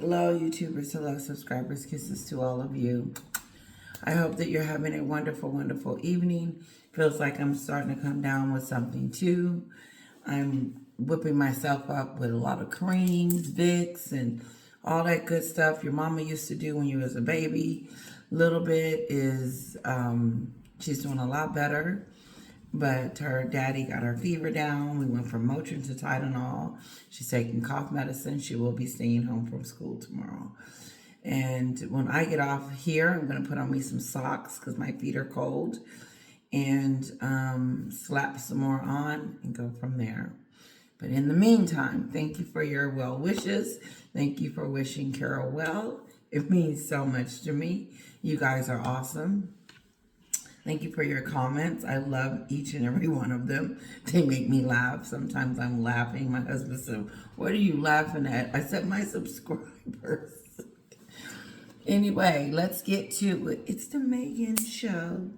Hello, YouTubers. Hello, subscribers. Kisses to all of you. I hope that you're having a wonderful, wonderful evening. Feels like I'm starting to come down with something too. I'm whipping myself up with a lot of creams, Vicks, and all that good stuff your mama used to do when you was a baby. Little bit is, she's doing a lot better. But her daddy got her fever down. We went from Motrin to Tylenol. She's taking cough medicine. She will be staying home from school tomorrow. And when I get off here, I'm going to put on me some socks because my feet are cold. And slap some more on and go from there. But in the meantime, thank you for your well wishes. Thank you for wishing Carol well. It means so much to me. You guys are awesome. Thank you for your comments. I love each and every one of them. They make me laugh. Sometimes I'm laughing. My husband said, "What are you laughing at?" I said, "My subscribers." Anyway, let's get to it. It's the Meghan Show.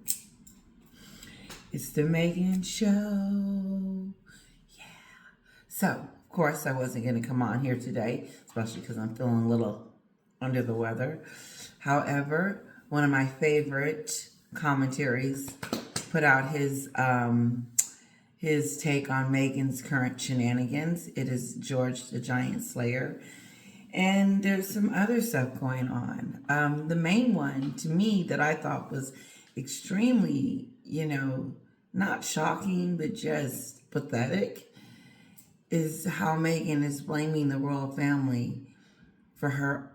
It's the Meghan Show. Yeah. So, of course, I wasn't going to come on here today, especially because I'm feeling a little under the weather. However, one of my favorite commentaries put out his take on Meghan's current shenanigans. It is George the Giant Slayer, and there's some other stuff going on. The main one to me that I thought was extremely, not shocking but just pathetic, is how Meghan is blaming the royal family for her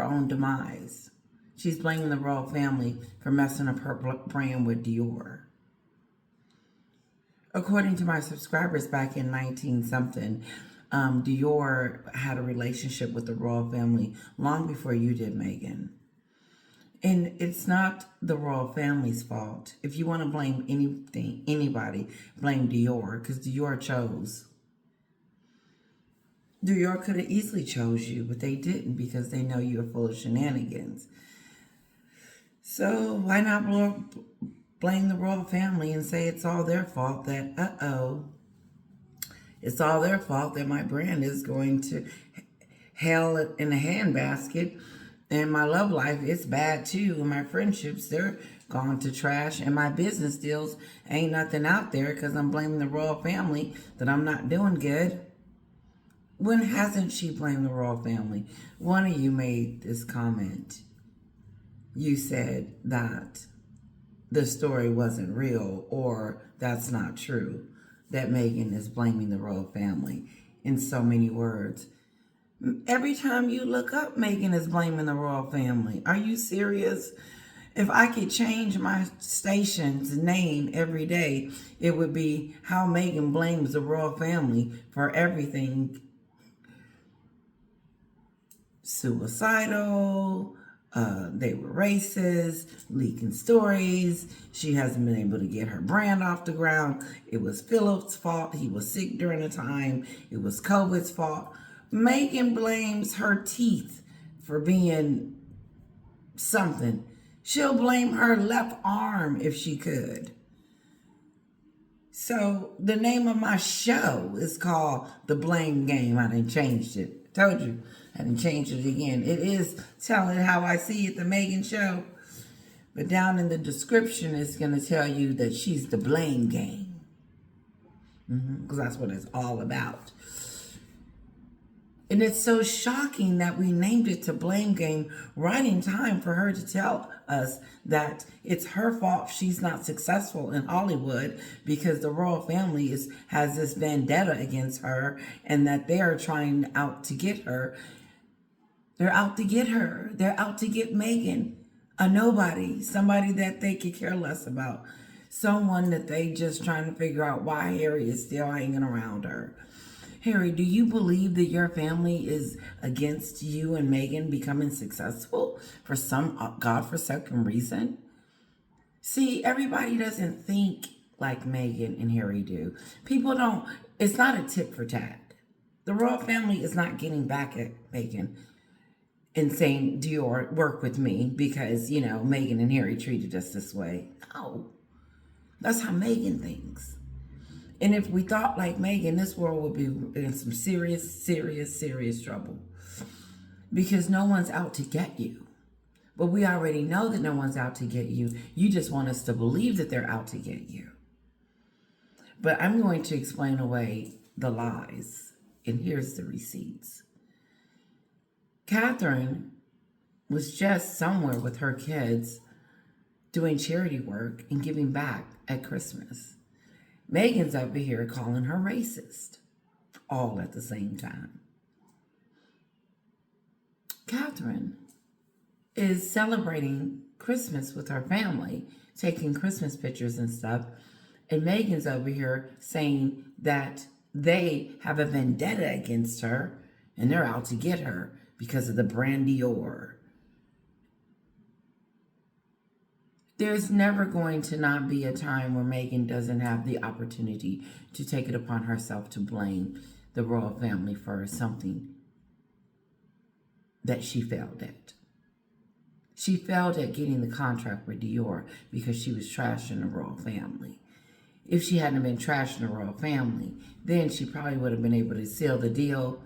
own demise. She's blaming the royal family for messing up her brand with Dior. According to my subscribers back in 19-something, Dior had a relationship with the royal family long before you did, Meghan. And it's not the royal family's fault. If you want to blame anybody, blame Dior, because Dior chose. Dior could have easily chose you, but they didn't because they know you're full of shenanigans. So why not blame the royal family and say it's all their fault that, it's all their fault that my brand is going to hell in a handbasket, and my love life is bad too, and my friendships, they're gone to trash, and my business deals ain't nothing out there because I'm blaming the royal family that I'm not doing good. When hasn't she blamed the royal family? One of you made this comment. You said that the story wasn't real, or that's not true, that Meghan is blaming the royal family in so many words. Every time you look up, Meghan is blaming the royal family. Are you serious? If I could change my station's name every day, it would be how Meghan blames the royal family for everything. Suicidal, they were racist, leaking stories. She hasn't been able to get her brand off the ground. It was Philip's fault. He was sick during the time. It was COVID's fault. Meghan blames her teeth for being something. She'll blame her left arm if she could. So the name of my show is called The Blame Game. I done changed it. Told you. I done changed it again. It is telling how I see it, The Meghan Show. But down in the description, it's going to tell you that she's the blame game. Because that's what it's all about. And it's so shocking that we named it to Blame Game right in time for her to tell us that it's her fault she's not successful in Hollywood because the royal family has this vendetta against her, and that they are trying out to get her. They're out to get her. They're out to get Meghan, a nobody, somebody that they could care less about, someone that they just trying to figure out why Harry is still hanging around her. Harry, do you believe that your family is against you and Meghan becoming successful for some godforsaken reason? See, everybody doesn't think like Meghan and Harry do. People don't, it's not a tit for tat. The royal family is not getting back at Meghan and saying, Dior, work with me because, Meghan and Harry treated us this way. No, that's how Meghan thinks. And if we thought like Meghan, this world would be in some serious, serious, serious trouble. because no one's out to get you. But we already know that no one's out to get you. You just want us to believe that they're out to get you. But I'm going to explain away the lies. And here's the receipts. Catherine was just somewhere with her kids doing charity work and giving back at Christmas. Meghan's over here calling her racist, all at the same time. Catherine is celebrating Christmas with her family, taking Christmas pictures and stuff, and Meghan's over here saying that they have a vendetta against her and they're out to get her because of the brand Dior. There's never going to not be a time where Meghan doesn't have the opportunity to take it upon herself to blame the royal family for something that she failed at. She failed at getting the contract with Dior because she was trashing the royal family. If she hadn't been trashing the royal family, then she probably would have been able to seal the deal.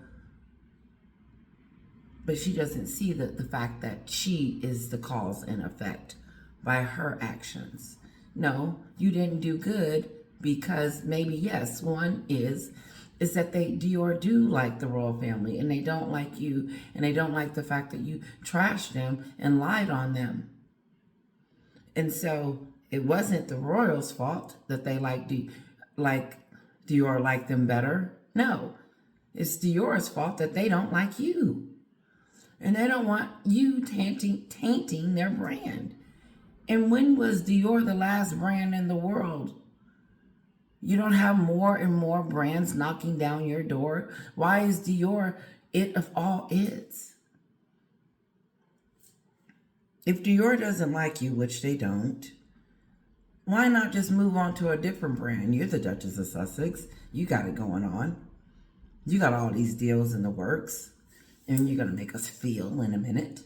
But she doesn't see the fact that she is the cause and effect by her actions. No, you didn't do good because maybe, yes, one is that Dior do like the royal family and they don't like you, and they don't like the fact that you trashed them and lied on them. And so it wasn't the royals' fault that they like Dior liked them better. No, it's Dior's fault that they don't like you. And they don't want you tainting their brand. And when was Dior the last brand in the world? You don't have more and more brands knocking down your door. Why is Dior it of all it's? If Dior doesn't like you, which they don't, why not just move on to a different brand? You're the Duchess of Sussex. You got it going on. You got all these deals in the works. And you're going to make us feel in a minute.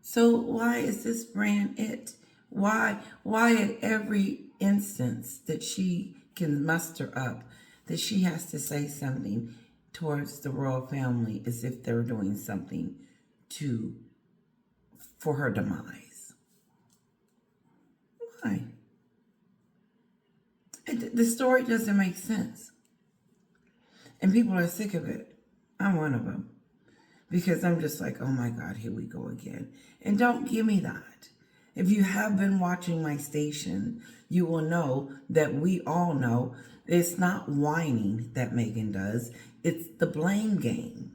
So why is this brand it? Why at every instance that she can muster up, that she has to say something towards the royal family as if they're doing something for her demise? Why? The story doesn't make sense. And people are sick of it. I'm one of them. Because I'm just like, oh my God, here we go again. And don't give me that. If you have been watching my station, you will know that we all know it's not whining that Meghan does. It's the blame game.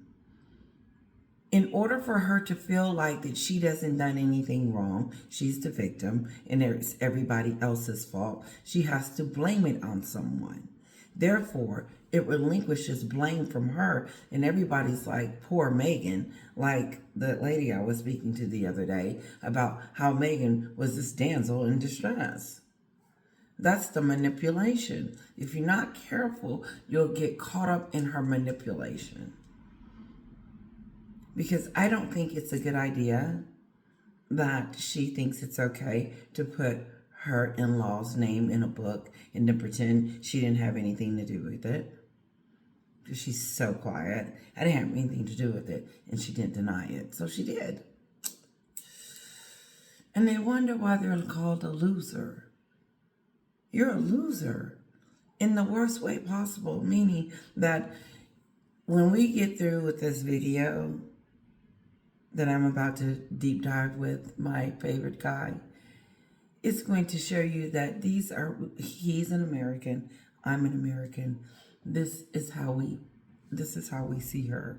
In order for her to feel like that she doesn't done anything wrong, she's the victim and it's everybody else's fault, she has to blame it on someone. Therefore, it relinquishes blame from her, and everybody's like, poor Meghan, like the lady I was speaking to the other day about how Meghan was this damsel in distress. That's the manipulation. If you're not careful, you'll get caught up in her manipulation. Because I don't think it's a good idea that she thinks it's okay to put her in-law's name in a book and then pretend she didn't have anything to do with it. Because she's so quiet. I didn't have anything to do with it. And she didn't deny it. So she did. And they wonder why they're called a loser. You're a loser in the worst way possible. Meaning that when we get through with this video that I'm about to deep dive with my favorite guy, it's going to show you that he's an American, I'm an American. This is how we see her.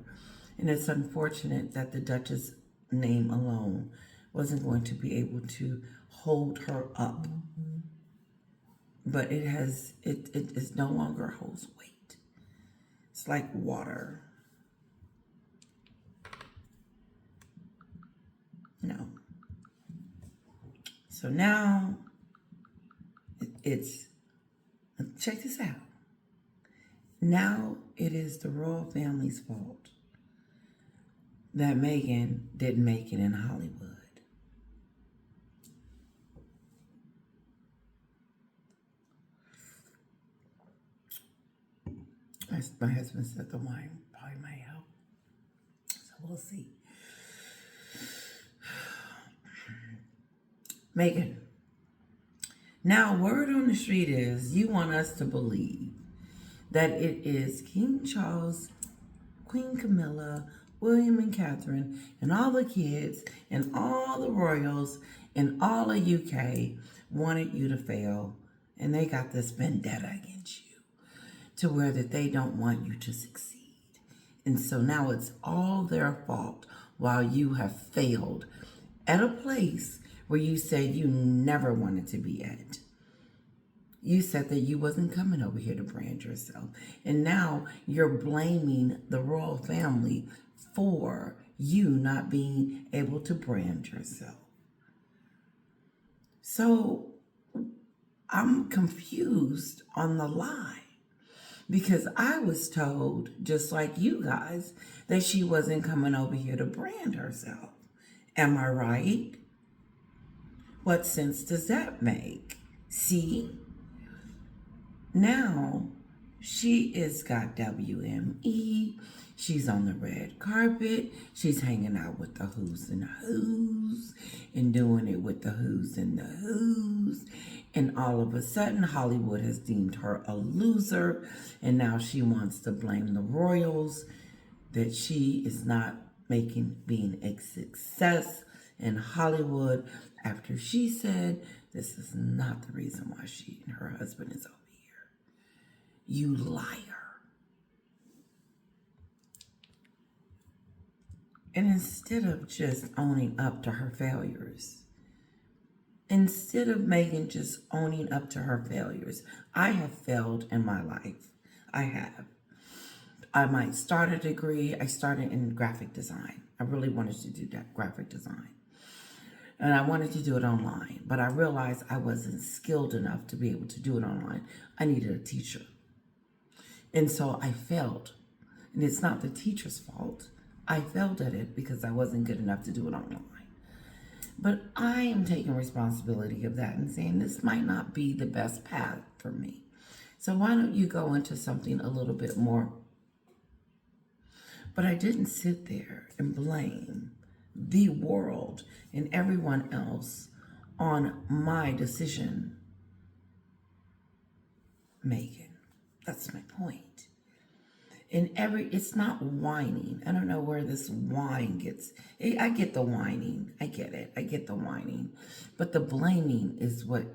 And it's unfortunate that the Duchess name alone wasn't going to be able to hold her up. But it is no longer holds weight. It's like water. No. So now check this out. Now it is the royal family's fault that Meghan didn't make it in Hollywood. My husband said the wine probably might help. So We'll see. Meghan, now word on the street is you want us to believe that it is King Charles, Queen Camilla, William and Catherine, and all the kids, and all the royals, and all of UK wanted you to fail, and they got this vendetta against you to where that they don't want you to succeed. And so now it's all their fault while you have failed at a place where you said you never wanted to be at. You said that you wasn't coming over here to brand yourself. And now you're blaming the royal family for you not being able to brand yourself. So I'm confused on the lie. Because I was told, just like you guys, that she wasn't coming over here to brand herself. Am I right? What sense does that make? See? Now, she is got WME. She's on the red carpet. She's hanging out with the who's and who's and doing it with the who's and the who's. And all of a sudden, Hollywood has deemed her a loser. And now she wants to blame the royals that she is not being a success in Hollywood after she said this is not the reason why she and her husband is over here. You liar. And instead of just owning up to her failures, instead of Meghan just owning up to her failures, I have failed in my life. I have. I might start a degree. I started in graphic design. I really wanted to do that graphic design. And I wanted to do it online, but I realized I wasn't skilled enough to be able to do it online. I needed a teacher. And so I failed. And it's not the teacher's fault. I failed at it because I wasn't good enough to do it online. But I am taking responsibility of that and saying this might not be the best path for me. So why don't you go into something a little bit more? But I didn't sit there and blame the world and everyone else on my decision, Meghan. That's my point. It's not whining. I don't know where this whine gets. I get the whining. I get it. I get the whining. But the blaming is what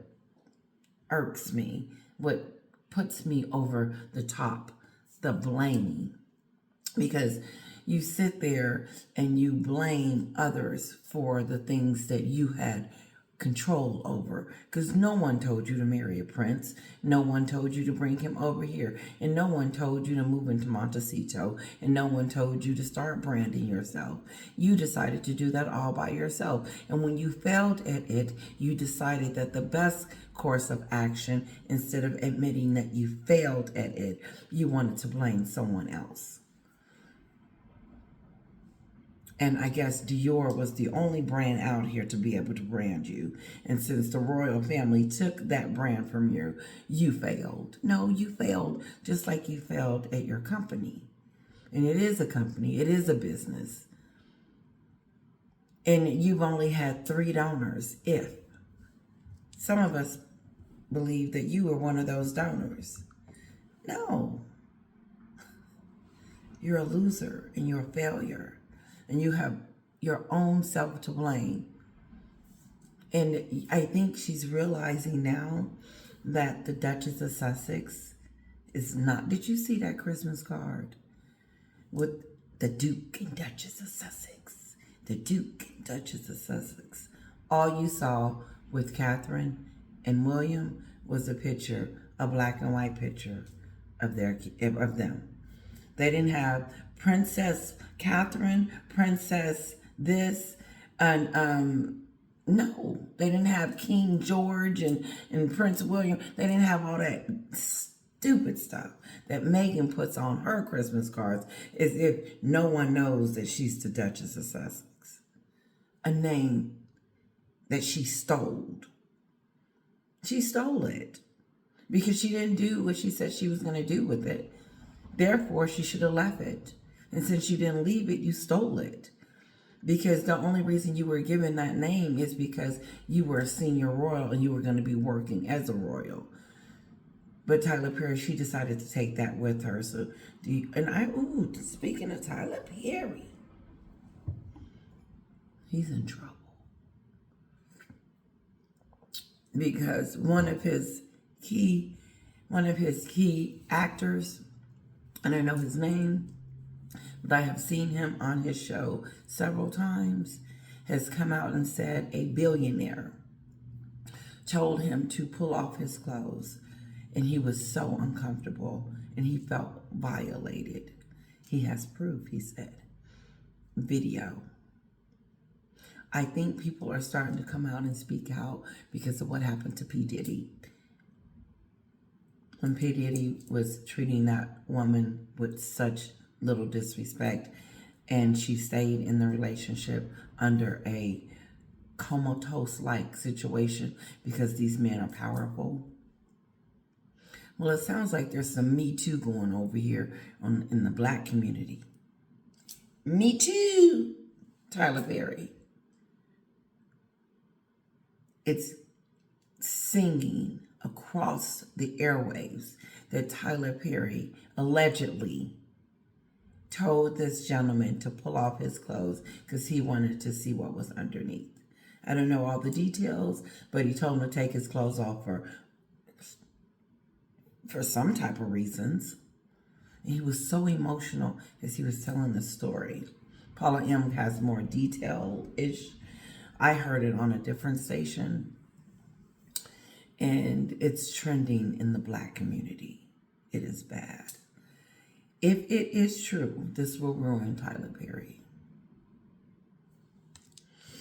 irks me, what puts me over the top, the blaming. Because you sit there and you blame others for the things that you had control over, because no one told you to marry a prince, no one told you to bring him over here, and no one told you to move into Montecito, and no one told you to start branding yourself. You decided to do that all by yourself, and when you failed at it, you decided that the best course of action, instead of admitting that you failed at it, you wanted to blame someone else. And I guess Dior was the only brand out here to be able to brand you. And since the royal family took that brand from you, you failed. No, you failed just like you failed at your company. And it is a company. It is a business. And you've only had 3 donors, if. Some of us believe that you were one of those donors. No. You're a loser and you're a failure. And you have your own self to blame. And I think she's realizing now that the Duchess of Sussex is not... Did you see that Christmas card with the Duke and Duchess of Sussex? The Duke and Duchess of Sussex. All you saw with Catherine and William was a picture, a black and white picture of them. They didn't have Princess Catherine, Princess this, and no, they didn't have King George and Prince William. They didn't have all that stupid stuff that Meghan puts on her Christmas cards as if no one knows that she's the Duchess of Sussex. A name that she stole. She stole it because she didn't do what she said she was going to do with it. Therefore, she should have left it. And since you didn't leave it, you stole it. Because the only reason you were given that name is because you were a senior royal and you were going to be working as a royal. But Tyler Perry, she decided to take that with her. So, speaking of Tyler Perry, he's in trouble. Because one of his key actors, and I know his name, but I have seen him on his show several times, has come out and said a billionaire told him to pull off his clothes, and he was so uncomfortable and he felt violated. He has proof, he said. Video. I think people are starting to come out and speak out because of what happened to P. Diddy. When P. Diddy was treating that woman with such little disrespect, and she stayed in the relationship under a comatose-like situation because these men are powerful. Well, it sounds like there's some Me Too going over here in the black community. Me Too, Tyler Perry. It's singing across the airwaves that Tyler Perry allegedly told this gentleman to pull off his clothes because he wanted to see what was underneath. I don't know all the details, but he told him to take his clothes off for some type of reasons. And he was so emotional as he was telling the story. Paula M. has more detail-ish. I heard it on a different station, and it's trending in the black community. It is bad. If it is true, this will ruin Tyler Perry.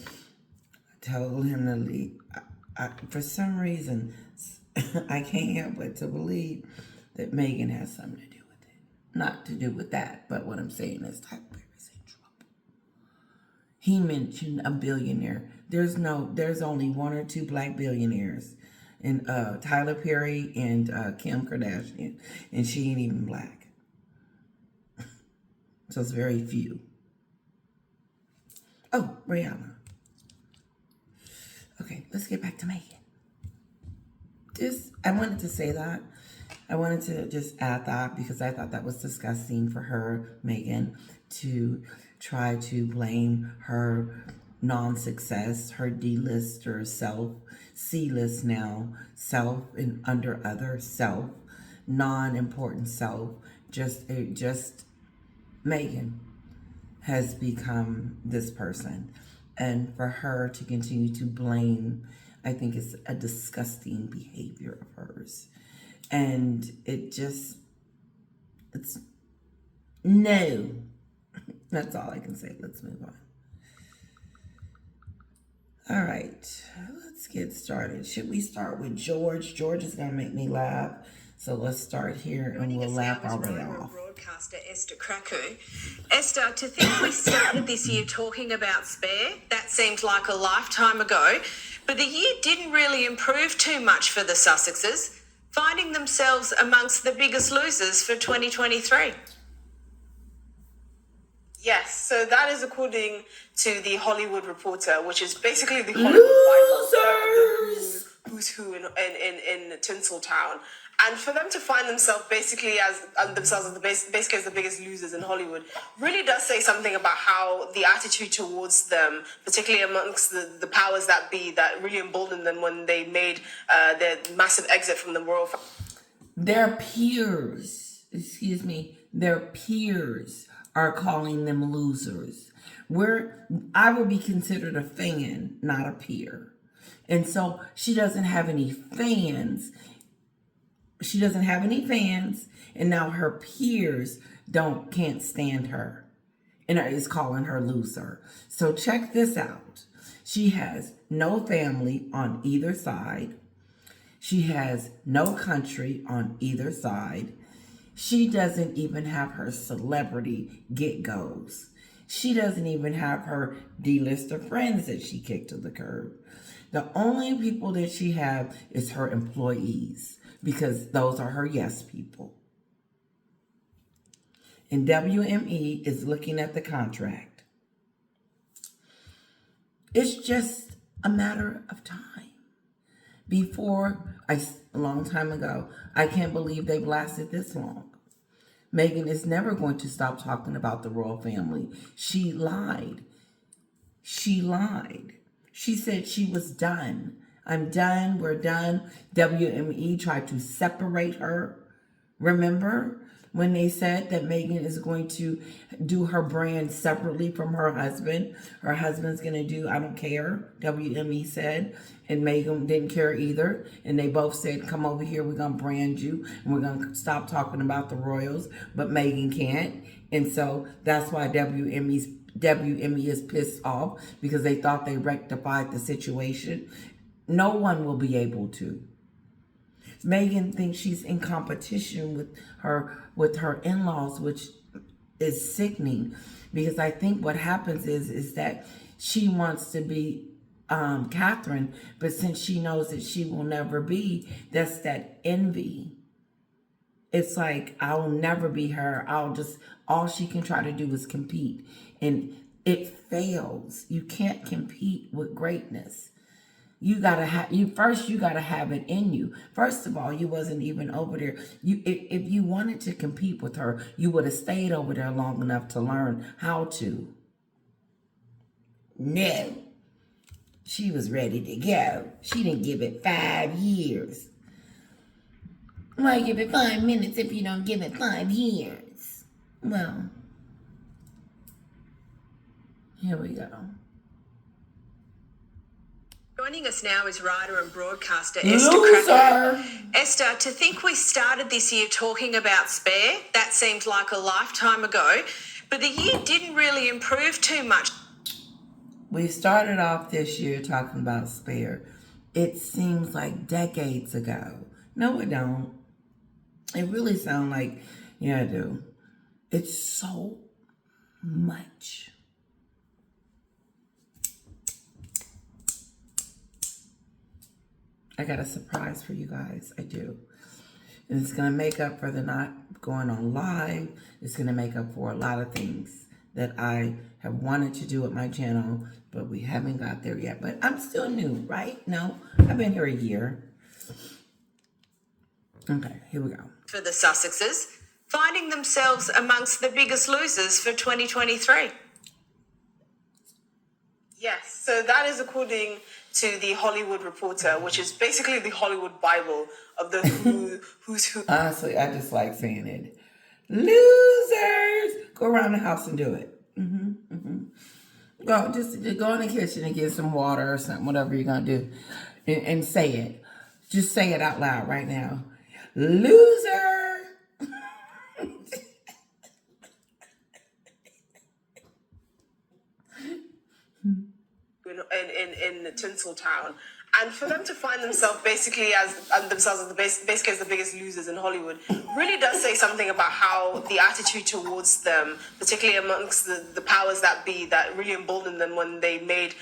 I told him to leave. For some reason, I can't help but to believe that Meghan has something to do with it. Not to do with that, but what I'm saying is Tyler Perry's in trouble. He mentioned a billionaire. There's only one or two black billionaires, and Tyler Perry and Kim Kardashian, and she ain't even black. So it's very few. Oh, Rihanna. Okay, let's get back to Meghan. I wanted to say that. I wanted to just add that because I thought that was disgusting for her, Meghan, to try to blame her non-success, her D-list or self, C-list now, self and under other self, non-important self. Just Meghan has become this person. And for her to continue to blame, I think it's a disgusting behavior of hers. And it's no. That's all I can say. Let's move on. All right, let's get started. Should we start with George? George is going to make me laugh. So let's start here and we'll laugh our way off. Broadcaster Esther Kraku. Esther, to think we started this year talking about Spare, that seemed like a lifetime ago. But the year didn't really improve too much for the Sussexes, finding themselves amongst the biggest losers for 2023. Yes, so that is according to the Hollywood Reporter, which is basically the Hollywood Losers! Who's who in Tinseltown. And for them to find themselves basically as the biggest losers in Hollywood really does say something about how the attitude towards them, particularly amongst the powers that be, that really emboldened them when they made their massive exit from the royal family. Their peers are calling them losers. I would be considered a fan, not a peer. And so she doesn't have any fans. And now her peers can't stand her and is calling her loser. So check this out. She has no family on either side. She has no country on either side. She doesn't even have her celebrity get-goes. She doesn't even have her D-list of friends that she kicked to the curb. The only people that she has is her employees, because those are her yes people. And WME is looking at the contract. It's just a matter of time. A long time ago, I can't believe they've lasted this long. Meghan is never going to stop talking about the royal family. She lied. She lied. She said she was done. I'm done. We're done. WME tried to separate her. Remember when they said that Meghan is going to do her brand separately from her husband? Her husband's going to do, I don't care, WME said. And Meghan didn't care either. And they both said, come over here, we're going to brand you. And we're going to stop talking about the royals. But Meghan can't. And so that's why WME is pissed off, because they thought they rectified the situation. No one will be able to. Meghan thinks she's in competition with her in-laws, which is sickening, because I think what happens is that she wants to be Catherine, but since she knows that she will never be, that's that envy. It's like, I'll never be her. All she can try to do is compete, and it fails. You can't compete with greatness. You gotta have it in you. First of all, you wasn't even over there. If you wanted to compete with her, you would have stayed over there long enough to learn how to. No, she was ready to go. She didn't give it 5 years. Why give it 5 minutes if you don't give it 5 years? Well, here we go. Joining us now is writer and broadcaster Loser. Esther, to think we started this year talking about Spare, that seemed like a lifetime ago, but the year didn't really improve too much. We started off this year talking about Spare. It seems like decades ago. No, it don't. It really sounds like, yeah, I do. It's so much. I got a surprise for you guys. I do. And it's going to make up for the not going on live. It's going to make up for a lot of things that I have wanted to do with my channel, but we haven't got there yet. But I'm still new, right? No, I've been here a year. Okay, here we go. For the Sussexes, finding themselves amongst the biggest losers for 2023. Yes, so that is according to the Hollywood Reporter, which is basically the Hollywood Bible of the who's who. Honestly, I just like saying it. Losers! Go around the house and do it. Just go in the kitchen and get some water or something, whatever you're going to do, and say it. Just say it out loud right now. Loser! in Tinseltown, and for them to find themselves basically as the biggest losers in Hollywood really does say something about how the attitude towards them, particularly amongst the powers that be, that really emboldened them when they made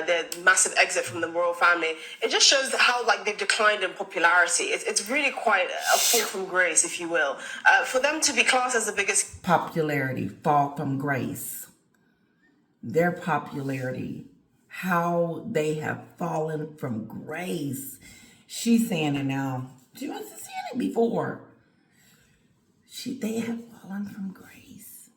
their massive exit from the royal family. It just shows how they've declined in popularity. It's really quite a fall from grace, if you will, for them to be classed as the biggest popularity, fall from grace. Their popularity, how they have fallen from grace. She's saying it now. She wasn't saying it before. They have fallen from grace.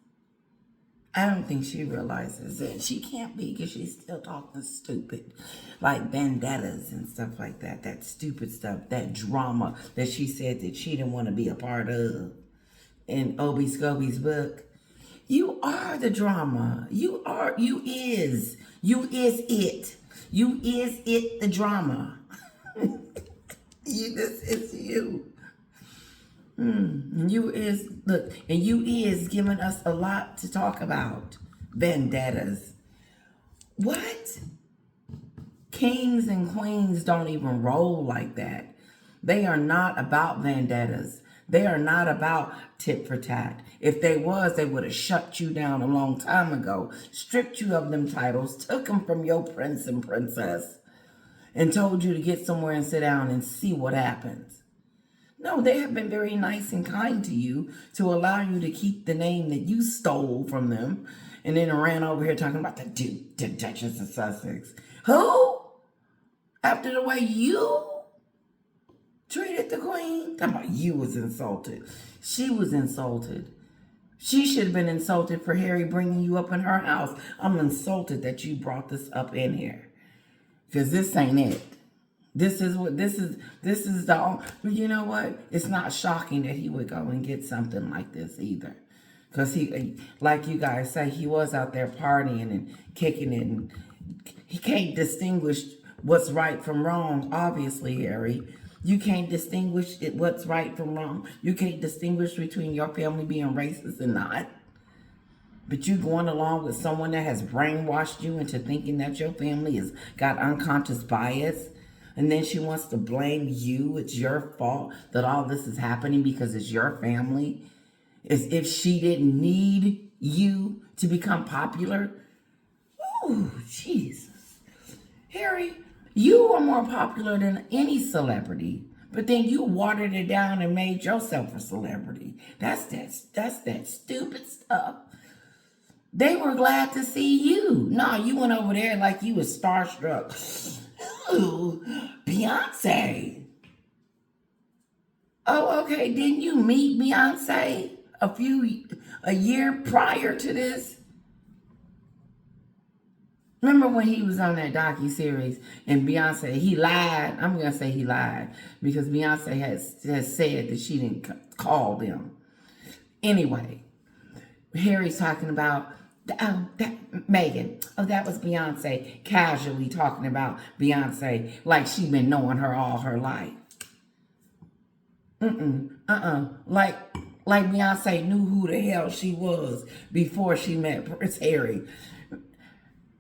I don't think she realizes it. She can't be, because she's still talking stupid, like vendettas and stuff like that. That stupid stuff, that drama that she said that she didn't want to be a part of in Obie Scobie's book. You are the drama. You is it. You is it, the drama. This is you. And you is giving us a lot to talk about. Vendettas. What? Kings and queens don't even roll like that. They are not about vendettas. They are not about tit for tat. If they was, they would have shut you down a long time ago, stripped you of them titles, took them from your prince and princess, and told you to get somewhere and sit down and see what happens. No, they have been very nice and kind to you to allow you to keep the name that you stole from them, and then ran over here talking about the Duke, the Duchess of Sussex. Who? After the way you treated the Queen? Talking about you was insulted. She was insulted. She should have been insulted for Harry bringing you up in her house. I'm insulted that you brought this up in here. Because this ain't it. This is the, you know what? It's not shocking that he would go and get something like this either. Because he, like you guys say, he was out there partying and kicking it. And he can't distinguish what's right from wrong, obviously, Harry. You can't distinguish what's right from wrong. You can't distinguish between your family being racist and not. But you going along with someone that has brainwashed you into thinking that your family has got unconscious bias. And then she wants to blame you. It's your fault that all this is happening because it's your family. As if she didn't need you to become popular. Oh, Jesus. Harry, you are more popular than any celebrity. But then you watered it down and made yourself a celebrity. That's that stupid stuff. They were glad to see you. No, you went over there like you was starstruck. Ooh, Beyonce. Oh, okay. Didn't you meet Beyonce a year prior to this? Remember when he was on that docuseries and Beyonce, he lied. I'm going to say he lied because Beyonce has said that she didn't call them. Anyway, Harry's talking about Meghan. Oh, that was Beyonce. Casually talking about Beyonce like she'd been knowing her all her life. Like Beyonce knew who the hell she was before she met Prince Harry.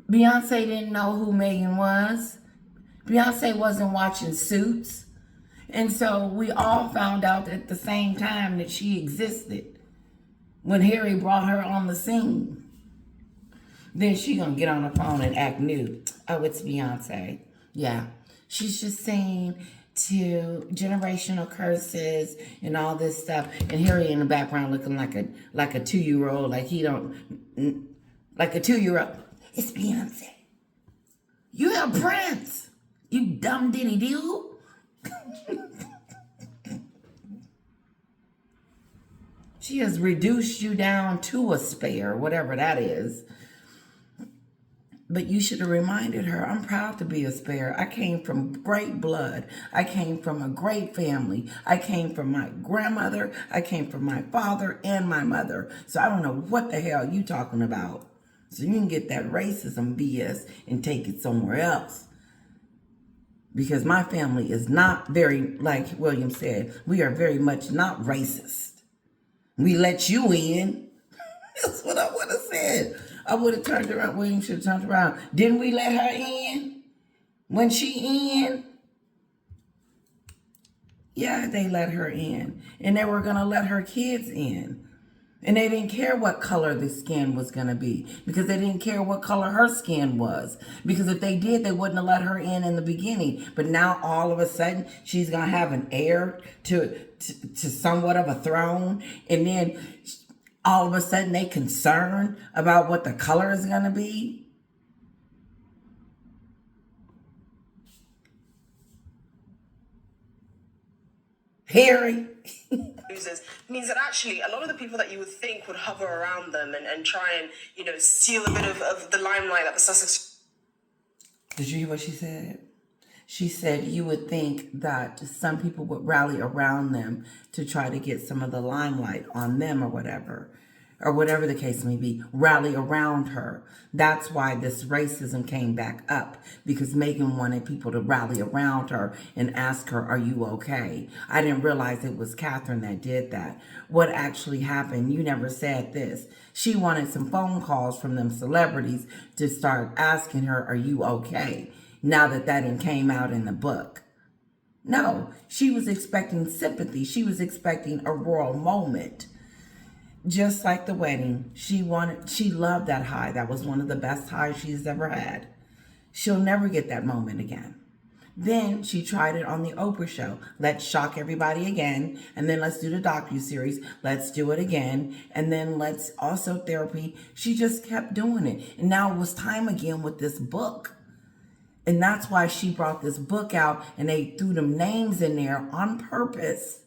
Beyonce didn't know who Meghan was. Beyonce wasn't watching Suits. And so we all found out at the same time that she existed when Harry brought her on the scene. Then she gonna get on the phone and act new. Oh, it's Beyonce. Yeah. She's just saying to generational curses and all this stuff. And Harry in the background looking like a 2-year-old, like he don't, like a 2-year-old. It's Beyonce. You have Prince. You dumb diddy do. She has reduced you down to a spare, whatever that is. But you should have reminded her, I'm proud to be a spare. I came from great blood. I came from a great family. I came from my grandmother. I came from my father and my mother. So I don't know what the hell you talking about. So you can get that racism BS and take it somewhere else. Because my family is not very, like William said, we are very much not racist. We let you in. That's what I would have said. I would have turned around. William should have turned around. Didn't we let her in? When she in? Yeah, they let her in. And they were going to let her kids in. And they didn't care what color the skin was going to be because they didn't care what color her skin was. Because if they did, they wouldn't have let her in the beginning. But now all of a sudden, she's going to have an heir to somewhat of a throne. And then all of a sudden, they concerned about what the color is going to be. Harry. Users means that actually a lot of the people that you would think would hover around them and try and, steal a bit of the limelight that the Sussex. Did you hear what she said? She said you would think that some people would rally around them to try to get some of the limelight on them or whatever the case may be, rally around her. That's why this racism came back up, because Meghan wanted people to rally around her and ask her, are you okay? I didn't realize it was Catherine that did that. What actually happened, you never said this. She wanted some phone calls from them celebrities to start asking her, are you okay? Now that came out in the book. No, she was expecting sympathy. She was expecting a royal moment. Just like the wedding, she loved that high. That was one of the best highs she's ever had. She'll never get that moment again. Then she tried it on the Oprah show. Let's shock everybody again. And then let's do the docuseries. Let's do it again. And then let's also therapy. She just kept doing it. And now it was time again with this book. And that's why she brought this book out, and they threw them names in there on purpose.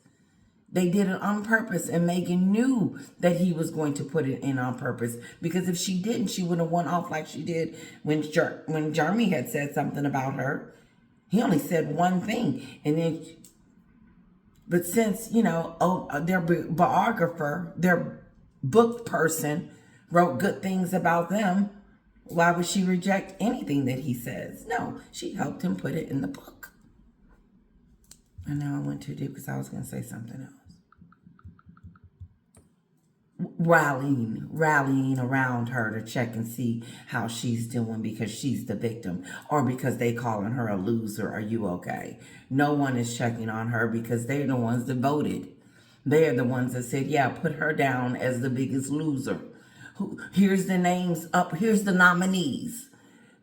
They did it on purpose, and Meghan knew that he was going to put it in on purpose, because if she didn't, she would have went off like she did when Jeremy had said something about her. He only said one thing, and then, but since, their biographer, their book person wrote good things about them, why would she reject anything that he says? No, she helped him put it in the book. And now I went too deep because I was going to say something else. Rallying around her to check and see how she's doing because she's the victim, or because they calling her a loser. Are you okay? No one is checking on her because they're the ones that voted. They're the ones that said, yeah, put her down as the biggest loser. Here's the names up. Here's the nominees.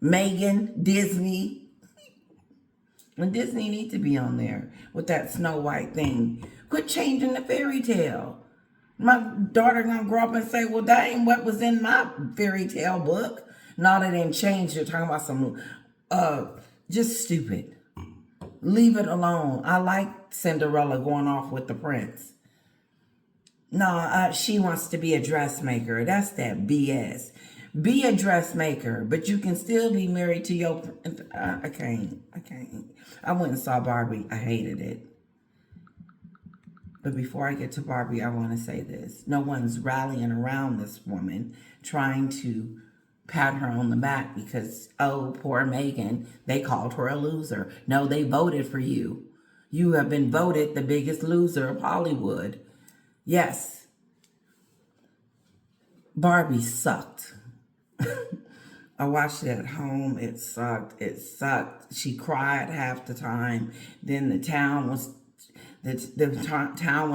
Meghan, Disney. And Disney need to be on there with that Snow White thing. Quit changing the fairy tale. My daughter gonna grow up and say, well, that ain't what was in my fairy tale book. No, they didn't change. You're talking about some, just stupid. Leave it alone. I like Cinderella going off with the prince. No, she wants to be a dressmaker. That's that BS. Be a dressmaker, but you can still be married to your... I can't. I went and saw Barbie. I hated it. But before I get to Barbie, I want to say this. No one's rallying around this woman trying to pat her on the back because, oh, poor Meghan, they called her a loser. No, they voted for you. You have been voted the biggest loser of Hollywood. Yes. Barbie sucked. I watched it at home. It sucked. She cried half the time. Then the town was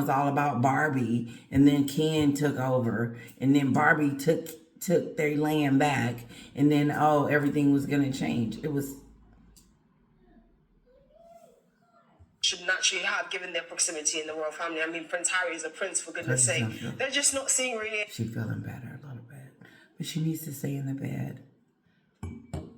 all about Barbie, and then Ken took over, and then Barbie took their land back, and then everything was gonna change. It was should naturally have, given their proximity in the royal family. I mean, Prince Harry is a prince, for goodness sake. They're just not seeing really... She's feeling better a little bit, but she needs to stay in the bed.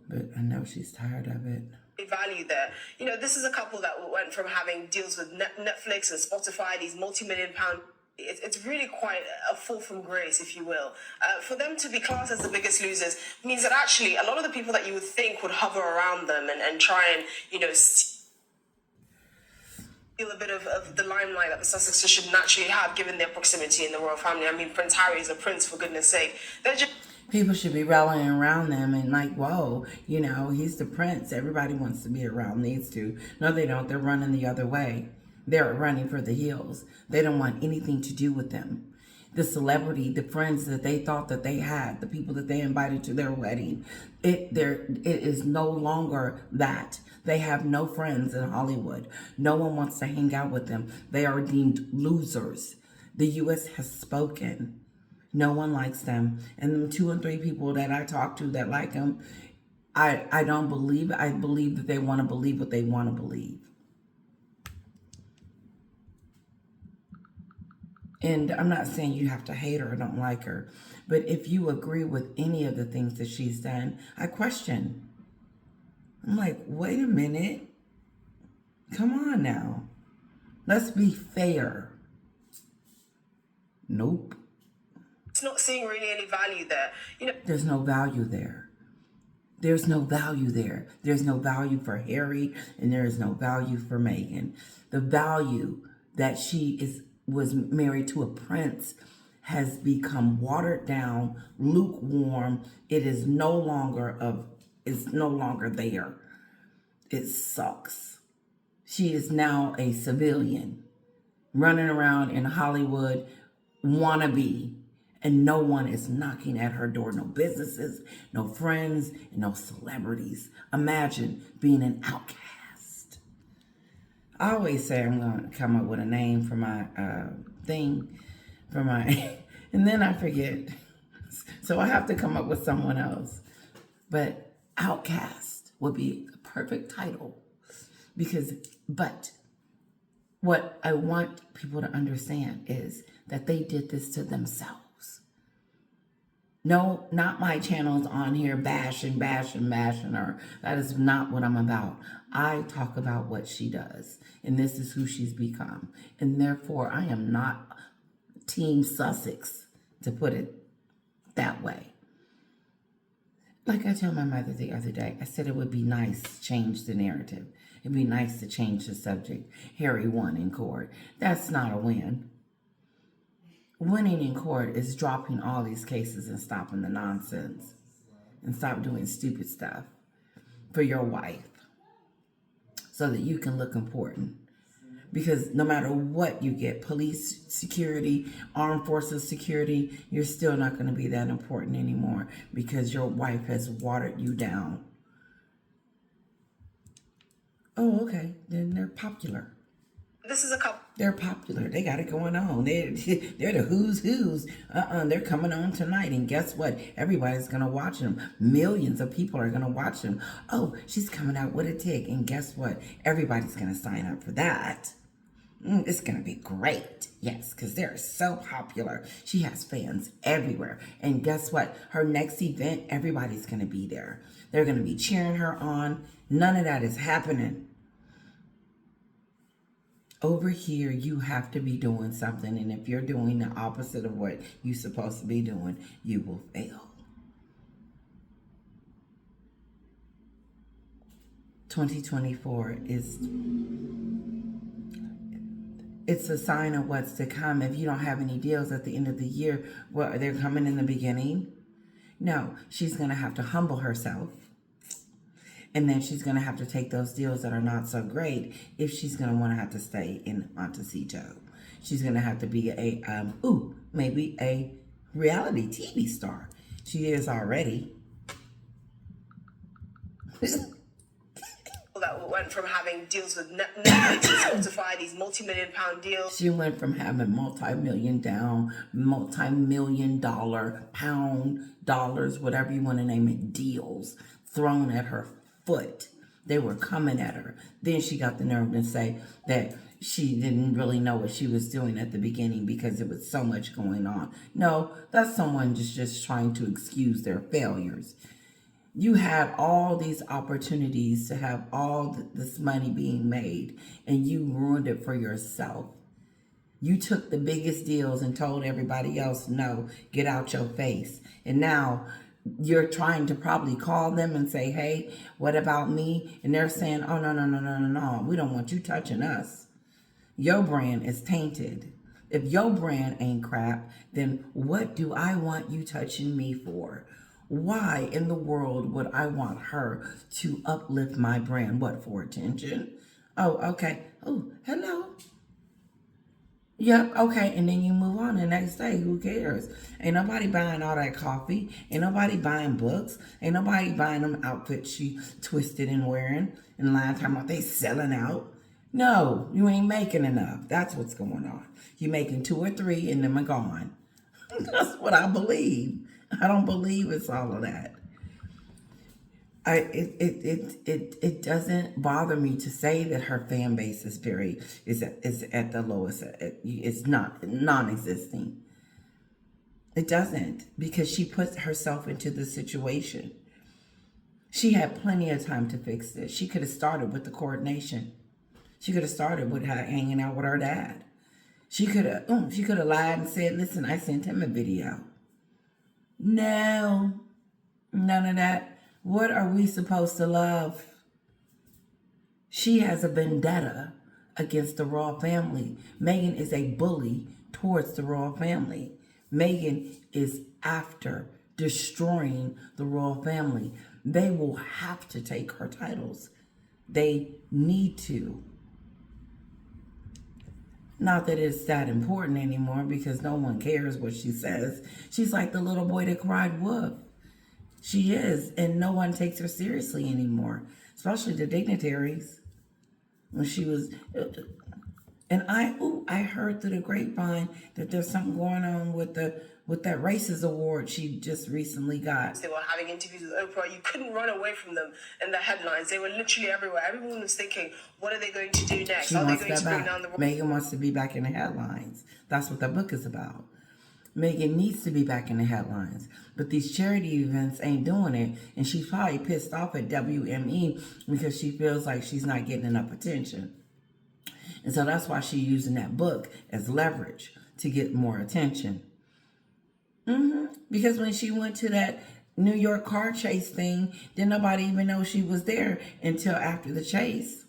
But I know she's tired of it. Value there. This is a couple that went from having deals with Netflix and Spotify, these multi-million-pound... It's really quite a fall from grace, if you will. For them to be classed as the biggest losers means that actually a lot of the people that you would think would hover around them and try and, feel a bit of the limelight that the Sussexes should naturally have, given their proximity in the royal family. I mean, Prince Harry is a prince, for goodness sake. They're just... People should be rallying around them and like, whoa, he's the prince. Everybody wants to be around these two. No, they don't. They're running the other way. They're running for the hills. They don't want anything to do with them. The celebrity, the friends that they thought that they had, the people that they invited to their wedding, it is no longer that. They have no friends in Hollywood. No one wants to hang out with them. They are deemed losers. The U.S. has spoken. No one likes them. And them 2 and 3 people that I talk to that like them, I don't believe it. I believe that they want to believe what they want to believe. And I'm not saying you have to hate her or don't like her. But if you agree with any of the things that she's done, I question. I'm like, wait a minute. Come on now. Let's be fair. Nope. It's not seeing really any value there. There's no value there. There's no value there. There's no value for Harry, and there is no value for Meghan. The value that she was married to a prince has become watered down, lukewarm. It is no longer there. It sucks. She is now a civilian running around in Hollywood, wannabe, and no one is knocking at her door. No businesses, no friends, and no celebrities. Imagine being an outcast. I always say I'm going to come up with a name for my thing, and then I forget. So I have to come up with someone else. But outcast would be the perfect title But what I want people to understand is that they did this to themselves. No, not my channels on here bashing her. That is not what I'm about. I talk about what she does, and this is who she's become. And therefore, I am not Team Sussex, to put it that way. Like I told my mother the other day, I said it would be nice to change the narrative. It'd be nice to change the subject. Harry won in court. That's not a win. Winning in court is dropping all these cases and stopping the nonsense and stop doing stupid stuff for your wife so that you can look important. Because no matter what you get, police security, armed forces security, you're still not going to be that important anymore because your wife has watered you down. Oh, okay. Then they're popular. This is a couple. They're popular. They got it going on. They're the who's. They're coming on tonight. And guess what? Everybody's going to watch them. Millions of people are going to watch them. Oh, she's coming out with a tick. And guess what? Everybody's going to sign up for that. It's going to be great. Yes, because they're so popular. She has fans everywhere. And guess what? Her next event, everybody's going to be there. They're going to be cheering her on. None of that is happening. Over here, you have to be doing something. And if you're doing the opposite of what you're supposed to be doing, you will fail. 2024 it's a sign of what's to come. If you don't have any deals at the end of the year, well, they're coming in the beginning. No, she's going to have to humble herself. And then she's going to have to take those deals that are not so great if she's going to want to have to stay in Montecito. She's going to have to be maybe a reality TV star. She is already. That went from having deals with Netflix and Spotify, these multi-million-pound deals. She went from having multi-million dollar, pound, dollars, whatever you want to name it, deals thrown at her foot. They were coming at her. Then she got the nerve to say that she didn't really know what she was doing at the beginning because there was so much going on. No, that's someone just trying to excuse their failures. You had all these opportunities to have all this money being made, and you ruined it for yourself. You took the biggest deals and told everybody else, no, get out your face. And now you're trying to probably call them and say, hey, what about me? And they're saying, oh, no. We don't want you touching us. Your brand is tainted. If your brand ain't crap, then what do I want you touching me for? Why in the world would I want her to uplift my brand? What, for attention? Oh, okay. Oh, hello. Yep, okay. And then you move on the next day. Who cares? Ain't nobody buying all that coffee. Ain't nobody buying books. Ain't nobody buying them outfits she twisted and wearing. And last time they selling out. No, you ain't making enough. That's what's going on. You're making 2 or 3 and them are gone. That's what I believe. I don't believe it's all of that. It doesn't bother me to say that her fan base is at the lowest. It's not non-existing. It doesn't, because she puts herself into the situation. She had plenty of time to fix this. She could have started with the coordination. She could have started with her hanging out with her dad. She could have lied and said, listen, I sent him a video. No, none of that. What are we supposed to love? She has a vendetta against the royal family. Meghan is a bully towards the royal family. Meghan is after destroying the royal family. They will have to take her titles. They need to. Not that it's that important anymore because no one cares what she says. She's like the little boy that cried wolf. She is, and no one takes her seriously anymore, especially the dignitaries. When she was, And I heard through the grapevine that there's something going on with that Races Award she just recently got. They were having interviews with Oprah. You couldn't run away from them in the headlines. They were literally everywhere. Everyone was thinking, what are they going to do next? She Are they wants going that to bring back. down the... Meghan wants to be back in the headlines. That's what the book is about. Meghan needs to be back in the headlines. But these charity events ain't doing it. And she's probably pissed off at WME because she feels like she's not getting enough attention. And so that's why she's using that book as leverage to get more attention. Because when she went to that New York car chase thing, didn't nobody even know she was there until after the chase.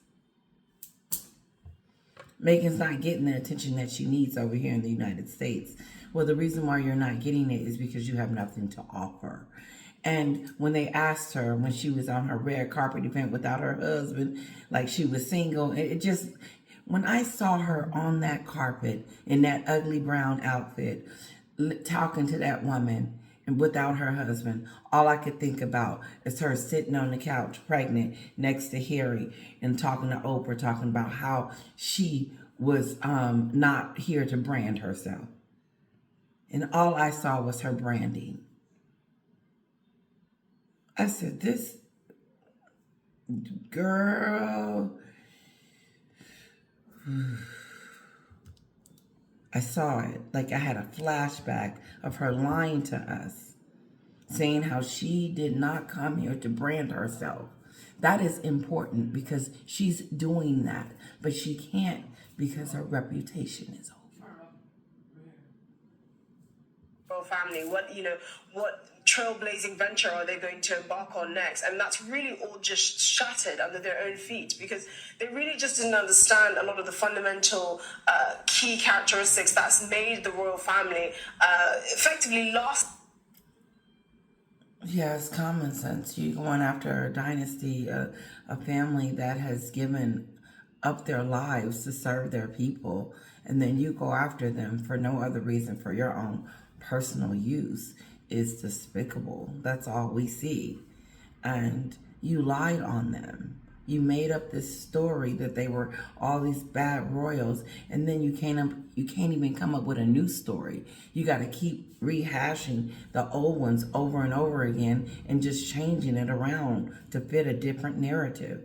Meghan's not getting the attention that she needs over here in the United States. Well, the reason why you're not getting it is because you have nothing to offer. And when they asked her, when she was on her red carpet event without her husband, like she was single, it just, when I saw her on that carpet in that ugly brown outfit, talking to that woman and without her husband, all I could think about is her sitting on the couch pregnant next to Harry and talking to Oprah, talking about how she was not here to brand herself. And all I saw was her branding. I said, this girl... I saw it, like I had a flashback of her lying to us, saying how she did not come here to brand herself. That is important because she's doing that, but she can't because her reputation is over. Family, what trailblazing venture are they going to embark on next? And that's really all just shattered under their own feet because they really just didn't understand a lot of the fundamental key characteristics that's made the royal family effectively last. Yeah, it's common sense. You're going after a dynasty, a family that has given up their lives to serve their people, and then you go after them for no other reason for your own personal use is despicable. That's all we see. And you lied on them. You made up this story that they were all these bad royals, and then you can't even come up with a new story. You got to keep rehashing the old ones over and over again and just changing it around to fit a different narrative.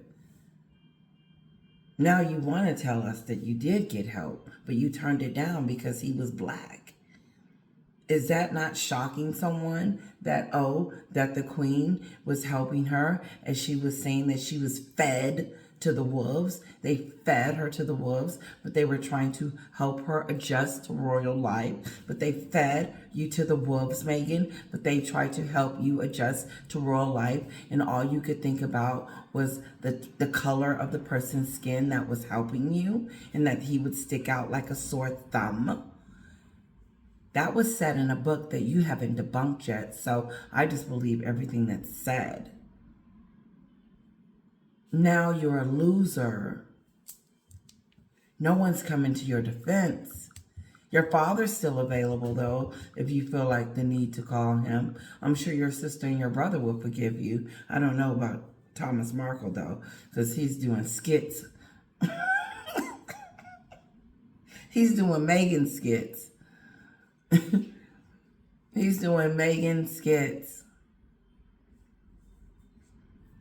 Now you want to tell us that you did get help, but you turned it down because he was black. Is that not shocking someone that the queen was helping her as she was saying that she was fed to the wolves? They fed her to the wolves, but they were trying to help her adjust to royal life. But they fed you to the wolves, Meghan, but they tried to help you adjust to royal life. And all you could think about was the color of the person's skin that was helping you and that he would stick out like a sore thumb. That was said in a book that you haven't debunked yet, so I just believe everything that's said. Now you're a loser. No one's coming to your defense. Your father's still available, though, if you feel like the need to call him. I'm sure your sister and your brother will forgive you. I don't know about Thomas Markle, though, because he's doing skits. He's doing Meghan skits. He's doing Meghan skits.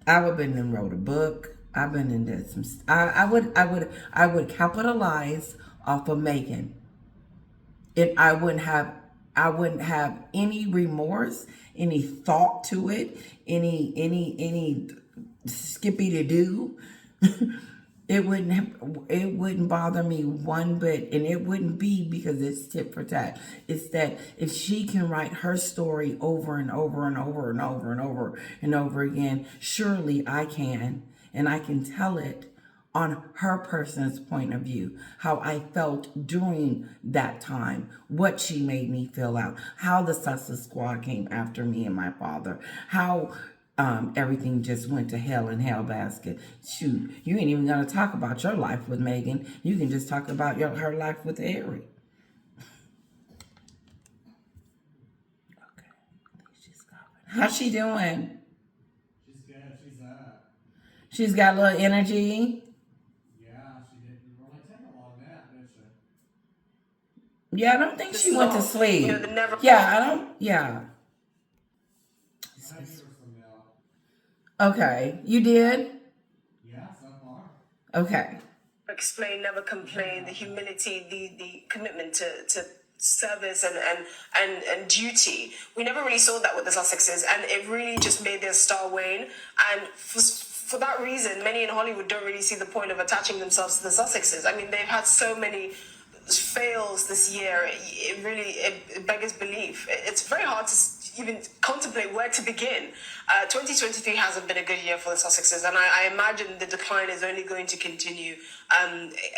I would have been and wrote a book. I've been into some. I would capitalize off of Meghan, and I wouldn't have any remorse, any thought to it, any skippy to do. It wouldn't bother me one bit, and it wouldn't be because it's tit for tat. It's that if she can write her story over and over and over and over and over and over again, surely I can, and I can tell it on her person's point of view, how I felt during that time, what she made me feel out, how the Sussex Squad came after me and my father, how everything just went to hell in hell basket. Shoot, you ain't even gonna talk about your life with Meghan. You can just talk about her life with Harry. Okay, how's she doing? She's good. She's got a little energy. Yeah, she didn't really take a long nap, did Yeah, I don't think she went to sleep. You know, the never. Yeah, I don't. Yeah. Okay, you did. Okay. Explain, never complain, the humility, the commitment to service and duty. We never really saw that with the Sussexes, and it really just made their star wane. And for that reason, many in Hollywood don't really see the point of attaching themselves to the Sussexes. I mean, they've had so many fails this year. It beggars belief. It's very hard to even contemplate where to begin. 2023 hasn't been a good year for the Sussexes, and I imagine the decline is only going to continue.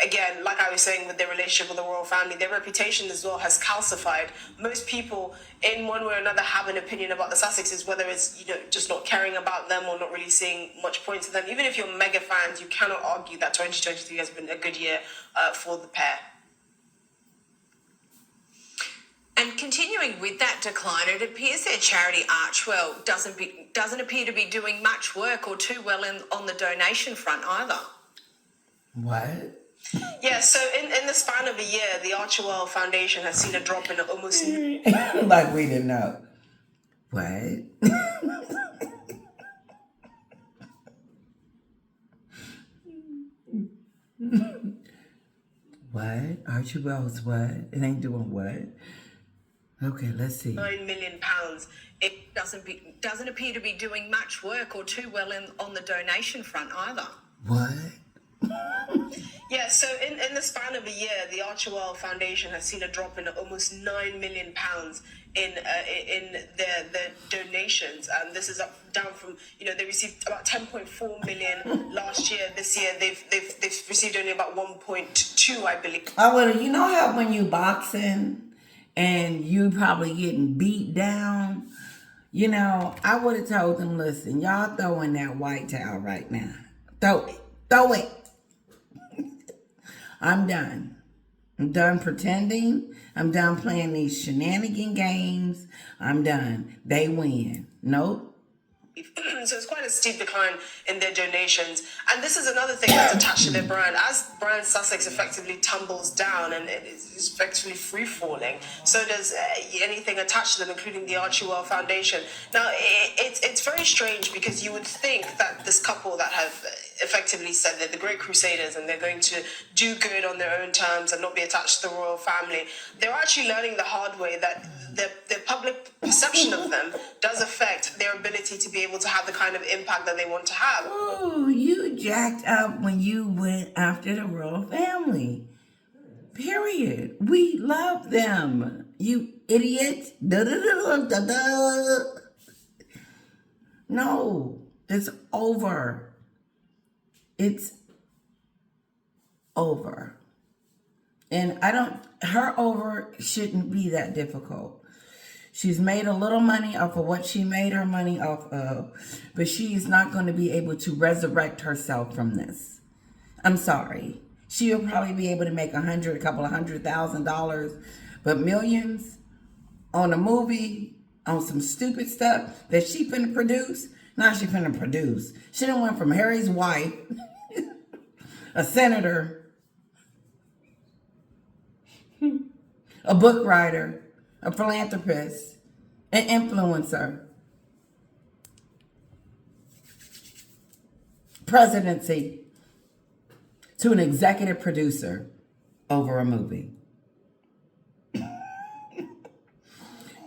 Again, like I was saying, with their relationship with the royal family, their reputation as well has calcified. Most people, in one way or another, have an opinion about the Sussexes, whether it's just not caring about them or not really seeing much point to them. Even if you're mega fans, you cannot argue that 2023 has been a good year for the pair. And continuing with that decline, it appears their charity Archwell doesn't appear to be doing much work or too well on the donation front either. What? Yeah, so in the span of a year, the Archwell Foundation has seen a drop in almost... Like we didn't know. What? What? Archibald's what? It ain't doing what? Okay, let's see. £9 million. It doesn't appear to be doing much work or too well on the donation front either. What? Yeah, so in the span of a year, the Archwell Foundation has seen a drop in almost £9 million in their donations, and this is down from they received about 10.4 million last year. This year they've received only about 1.2, I believe. I would. You know how when you boxing and you probably getting beat down, I would have told them, listen, y'all throw in that white towel right now. Throw it. I'm done. I'm done pretending. I'm done playing these shenanigan games. I'm done. They win. Nope. So it's quite a steep decline in their donations. And this is another thing that's attached to their brand. As brand Sussex effectively tumbles down and it is effectively free-falling, so does anything attached to them, including the Archwell Foundation. Now, it's very strange because you would think that this couple that have effectively said they're the Great Crusaders and they're going to do good on their own terms and not be attached to the royal family, they're actually learning the hard way that the public perception of them does affect their ability to be able to have the kind of impact that they want to have. Oh, you jacked up when you went after the royal family. Period. We love them. You idiot. No, it's over. It's over. And her over shouldn't be that difficult. She's made a little money off of what she made her money off of, but she's not going to be able to resurrect herself from this. I'm sorry. She'll probably be able to make a couple of $100,000, but millions on a movie, on some stupid stuff that she finna produce. Now she finna produce. She done went from Harry's wife, a senator, a book writer, a philanthropist, an influencer, presidency, to an executive producer over a movie.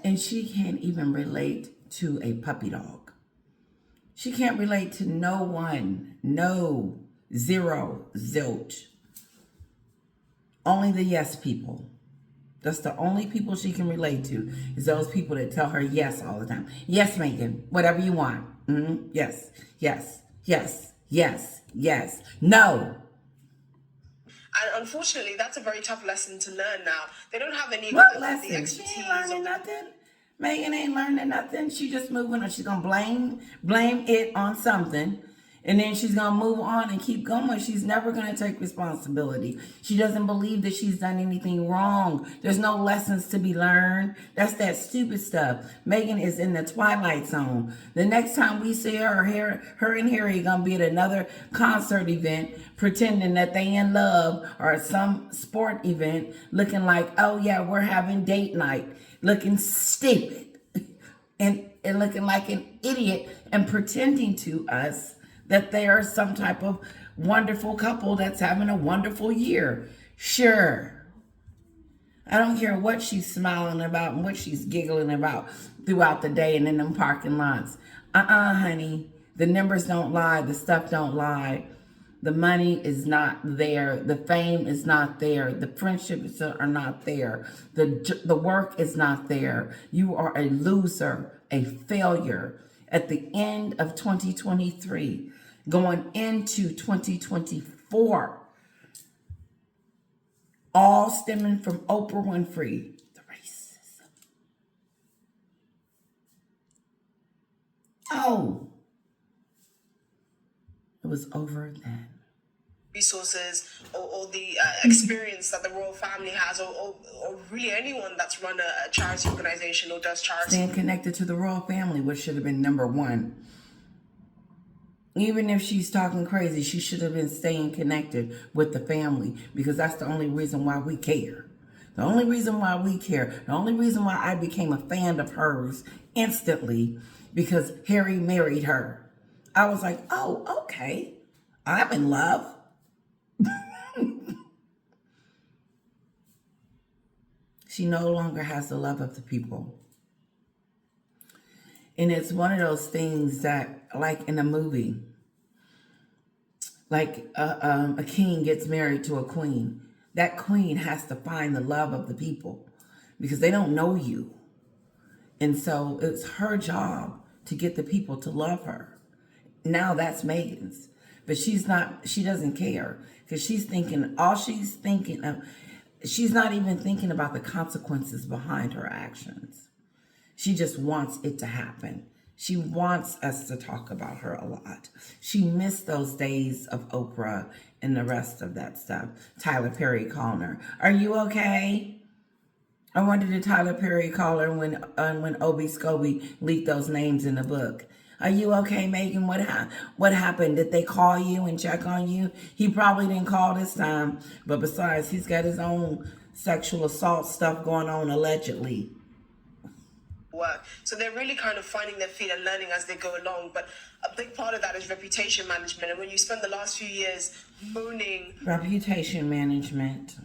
And she can't even relate to a puppy dog. She can't relate to no one. No. Zero. Zilch. Only the yes people. That's the only people she can relate to, is those people that tell her yes all the time. Yes, Meghan, whatever you want. Mm-hmm. Yes, yes, yes, yes, yes. No. And unfortunately, that's a very tough lesson to learn now. They don't have any What lesson? the expertise. She ain't learning nothing. Meghan ain't learning nothing. She just moving on. She's going to blame it on something. And then she's going to move on and keep going. She's never going to take responsibility. She doesn't believe that she's done anything wrong. There's no lessons to be learned. That's that stupid stuff. Meghan is in the twilight zone. The next time we see her and Harry are going to be at another concert event pretending that they in love, or at some sport event looking like, oh yeah, we're having date night. Looking stupid and looking like an idiot and pretending to us that they are some type of wonderful couple that's having a wonderful year. Sure. I don't care what she's smiling about and what she's giggling about throughout the day and in them parking lots. Honey. The numbers don't lie. The stuff don't lie. The money is not there. The fame is not there. The friendships are not there. The work is not there. You are a loser, a failure. At the end of 2023, going into 2024, all stemming from Oprah Winfrey, the racism. Oh, it was over then. Resources or the experience that the royal family has, or really anyone that's run a charity organization or does charity. Staying connected to the royal family, which should have been number one. Even if she's talking crazy, she should have been staying connected with the family, because that's the only reason why we care. The only reason why we care. The only reason why I became a fan of hers instantly, because Harry married her. I was like, oh, okay. I'm in love. She no longer has the love of the people. And it's one of those things that, like in a movie, like a king gets married to a queen. That queen has to find the love of the people because they don't know you. And so it's her job to get the people to love her. Now that's Meghan's. But she doesn't care, because she's not even thinking about the consequences behind her actions. She just wants it to happen. She wants us to talk about her a lot. She missed those days of Oprah and the rest of that stuff. Tyler Perry calling her, "Are you okay?" I wonder did Tyler Perry call her when Obi Scobie leaked those names in the book? Are you okay, Meghan? What happened? Did they call you and check on you? He probably didn't call this time, but besides, he's got his own sexual assault stuff going on, allegedly. Work. So they're really kind of finding their feet and learning as they go along. But a big part of that is reputation management. And when you spend the last few years moaning, Reputation management.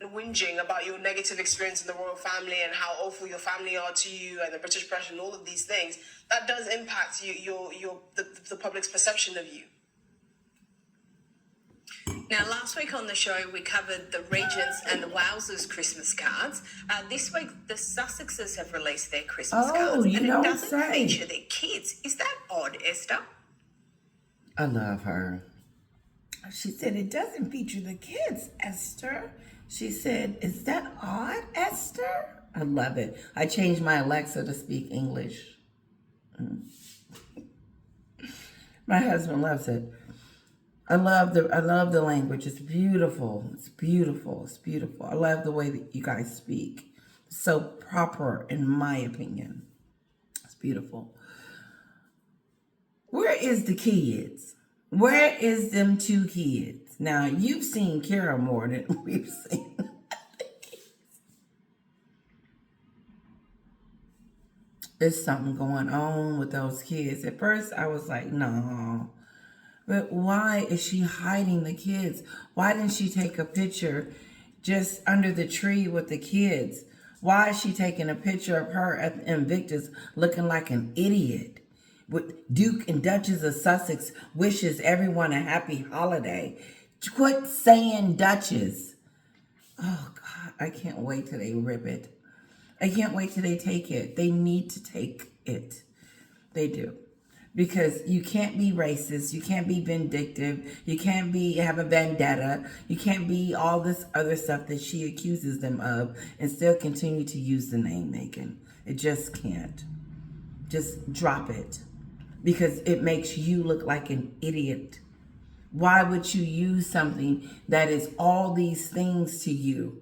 and whinging about your negative experience in the royal family and how awful your family are to you and the British press and all of these things, that does impact the public's perception of you. Now, last week on the show, we covered the Regents and the Wales's Christmas cards. This week, the Sussexes have released their Christmas cards, and it doesn't feature their kids. Is that odd, Esther? I love her. She said, it doesn't feature the kids, Esther. She said, is that odd, Esther? I love it. I changed my Alexa to speak English. My husband loves it. I love the language. It's beautiful. It's beautiful. It's beautiful. I love the way that you guys speak. It's so proper, in my opinion. It's beautiful. Where is the kids? Where is them two kids? Now, you've seen Kara more than we've seen the kids. There's something going on with those kids. At first, I was like, no. But why is she hiding the kids? Why didn't she take a picture just under the tree with the kids? Why is she taking a picture of her at the Invictus looking like an idiot? With Duke and Duchess of Sussex wishes everyone a happy holiday. Quit saying Duchess. Oh, God, I can't wait till they rip it. I can't wait till they take it. They need to take it. They do. Because you can't be racist, you can't be vindictive, you can't have a vendetta, you can't be all this other stuff that she accuses them of and still continue to use the name Meghan. It just can't. Just drop it. because it makes you look like an idiot. Why would you use something that is all these things to you?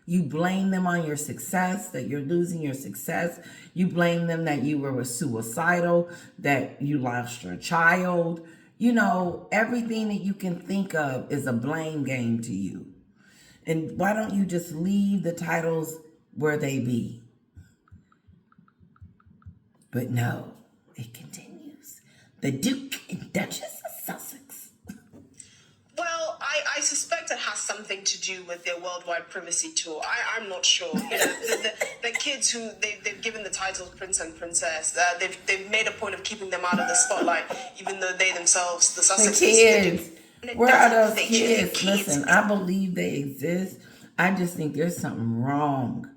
You blame them on your success, that you're losing your success. You blame them that you were suicidal, that you lost your child. You know, everything that you can think of is a blame game to you. And why don't you just leave the titles where they be? But no, it continues. The Duke and Duchess of Sussex. Well, I suspect it has something to do with their worldwide privacy tour. I'm not sure. You know, the kids who they've given the titles Prince and Princess, they've made a point of keeping them out of the spotlight, even though they themselves, the The Sussexes, kids. Where are those feature the kids? Listen, I believe they exist. I just think there's something wrong.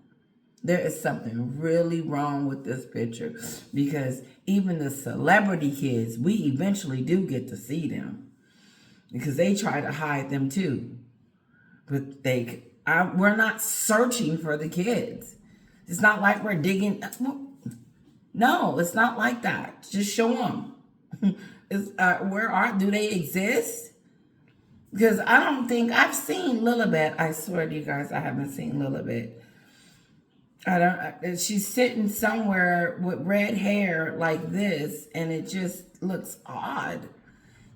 There is something really wrong with this picture, because even the celebrity kids, we eventually do get to see them, because they try to hide them too. But we're not searching for the kids. It's not like we're digging. No, it's not like that. Just show them. Do they exist? Because I don't think I've seen Lilibet. I swear to you guys, I haven't seen Lilibet. She's sitting somewhere with red hair like this, and it just looks odd.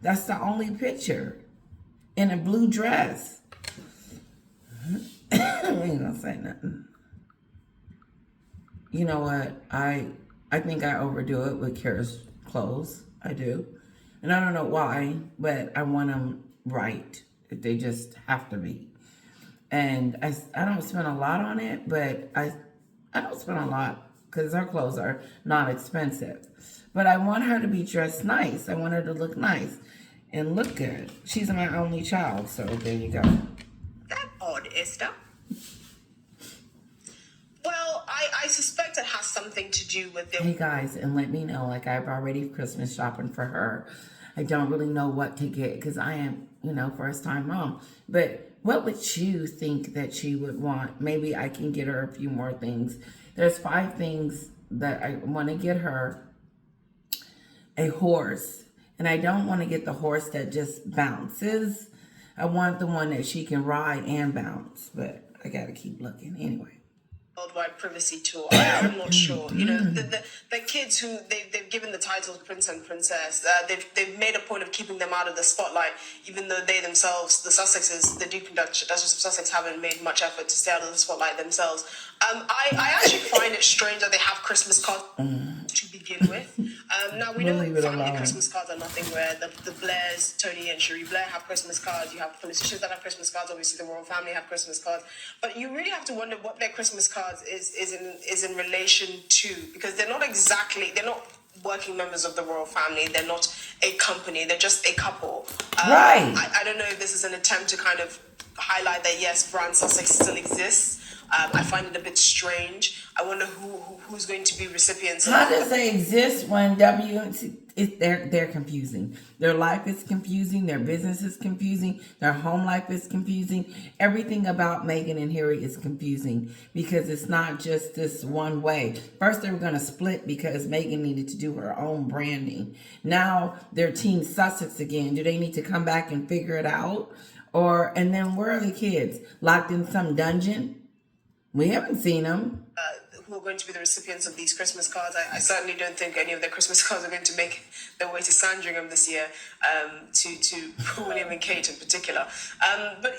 That's the only picture. In a blue dress. I ain't gonna say nothing. You know what? I think I overdo it with Kara's clothes. I do. And I don't know why, but I want them right. If they just have to be. And I don't spend a lot on it, but I don't spend a lot because her clothes are not expensive. But I want her to be dressed nice. I want her to look nice and look good. She's my only child, so there you go. That odd, Esther. Well, I suspect it has something to do with their... Hey guys, and let me know, like I've already Christmas shopping for her. I don't really know what to get because I am, first time mom. But what would you think that she would want? Maybe I can get her a few more things. There's 5 things that I want to get her. A horse. And I don't want to get the horse that just bounces. I want the one that she can ride and bounce. But I got to keep looking anyway. Worldwide privacy tour. I'm not sure. You know, the kids who they've given the titles Prince and Princess, they've made a point of keeping them out of the spotlight, even though they themselves, the Sussexes, the Duke and Duchess of Sussex, haven't made much effort to stay out of the spotlight themselves. I actually find it strange that they have Christmas cards to begin with. Now we know family Christmas cards are nothing rare. The Blairs, Tony and Cherie Blair, have Christmas cards. You have politicians that have Christmas cards. Obviously, the royal family have Christmas cards. But you really have to wonder what their Christmas cards is in relation to, because they're not working members of the royal family. They're not a company. They're just a couple. Right. I don't know if this is an attempt to kind of highlight that yes, Brand Sussex still exists. I find it a bit strange. I wonder who's going to be recipients. How does they exist when they're confusing? Their life is confusing. Their business is confusing. Their home life is confusing. Everything about Meghan and Harry is confusing because it's not just this one way. First, they were going to split because Meghan needed to do her own branding. Now they're Team Sussex again. Do they need to come back and figure it out? And then where are the kids? Locked in some dungeon? We haven't seen them. Who are going to be the recipients of these Christmas cards. I certainly don't think any of their Christmas cards are going to make their way to Sandringham this year, to William and Kate in particular. But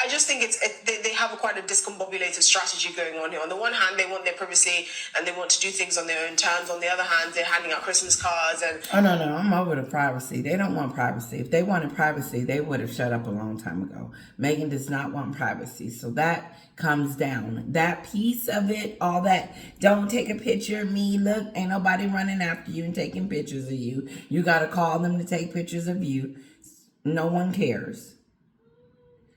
I just think they have quite a discombobulated strategy going on here. On the one hand, they want their privacy and they want to do things on their own terms. On the other hand, they're handing out Christmas cards and... Oh, no, I'm over the privacy. They don't want privacy. If they wanted privacy, they would have shut up a long time ago. Meghan does not want privacy. So that comes down. That piece of it, all that, don't take a picture of me, look, ain't nobody running after you and taking pictures of you. You got to call them to take pictures of you. No one cares.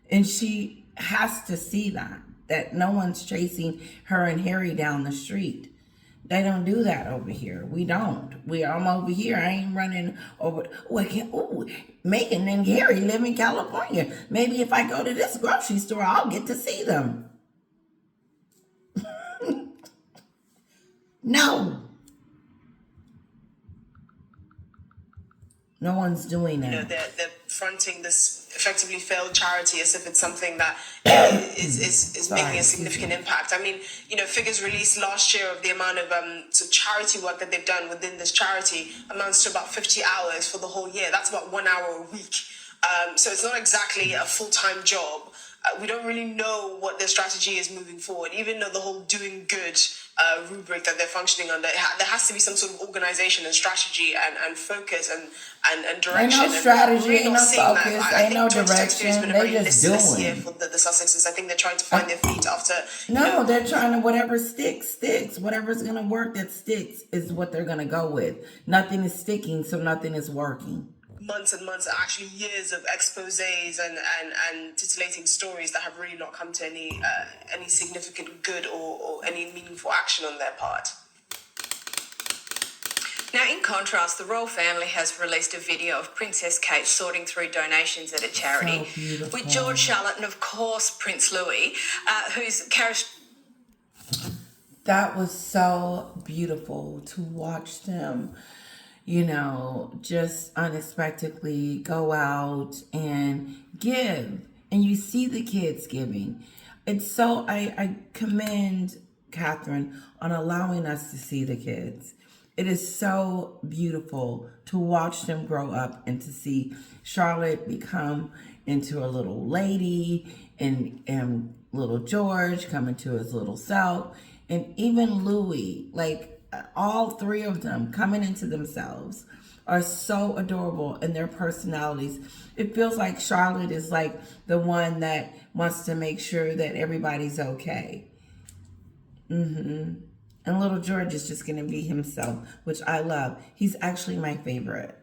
And she has to see that no one's chasing her and Harry down the street. They don't do that over here. We don't. I'm over here. I ain't running over. Meghan and Harry live in California. Maybe if I go to this grocery store, I'll get to see them. No. No one's doing You know, that. they're fronting this effectively failed charity as if it's something that is making Sorry, a excuse significant me. impact. I mean, you know, figures released last year of the amount of charity work that they've done within this charity amounts to about 50 hours for the whole year. That's about 1 hour a week. So it's not exactly a full-time job. We don't really know what their strategy is moving forward, even though the whole doing good rubric that they're functioning under, there has to be some sort of organization and strategy and focus and Ain't direction. no And strategy, we're really ain't not no seeing that. focus, I ain't no think 2023 has been direction. a They very just listless year doing. for the Sussexes. I think they're trying to find their feet after, No, they're trying to, whatever sticks. Whatever's going to work that sticks is what they're going to go with. Nothing is sticking, so nothing is working. months and months, actually years of exposés and titillating stories that have really not come to any significant good or any meaningful action on their part. Now, in contrast, the royal family has released a video of Princess Kate sorting through donations at a charity So beautiful. with George, Charlotte, and of course Prince Louis, whose That was so beautiful to watch them, you know, just unexpectedly go out and give. And you see the kids giving. It's so, I commend Catherine on allowing us to see the kids. It is so beautiful to watch them grow up and to see Charlotte become into a little lady and little George come into his little self. And even Louis, like all three of them coming into themselves are so adorable in their personalities. It feels like Charlotte is like the one that wants to make sure that everybody's okay. And little George is just going to be himself, which I love. He's actually my favorite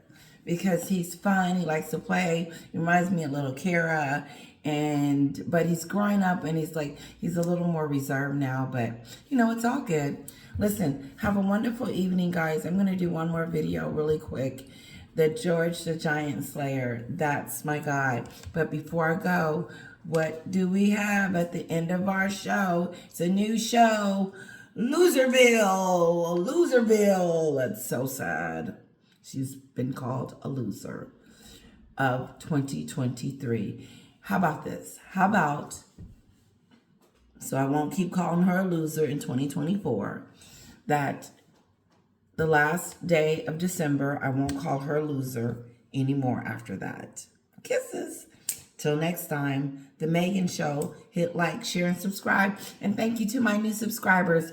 because he's fun. He likes to play. He reminds me of little Kara. But he's growing up and he's a little more reserved now, but you know, it's all good. Listen, have a wonderful evening, guys. I'm going to do one more video really quick. The George the Giant Slayer, that's my guy. But before I go, what do we have at the end of our show? It's a new show, Loserville. That's so sad. She's been called a loser of 2023. How about this? So I won't keep calling her a loser in 2024, that the last day of December, I won't call her a loser anymore after that. Kisses. Till next time, The Meghan Show. Hit like, share, and subscribe. And thank you to my new subscribers.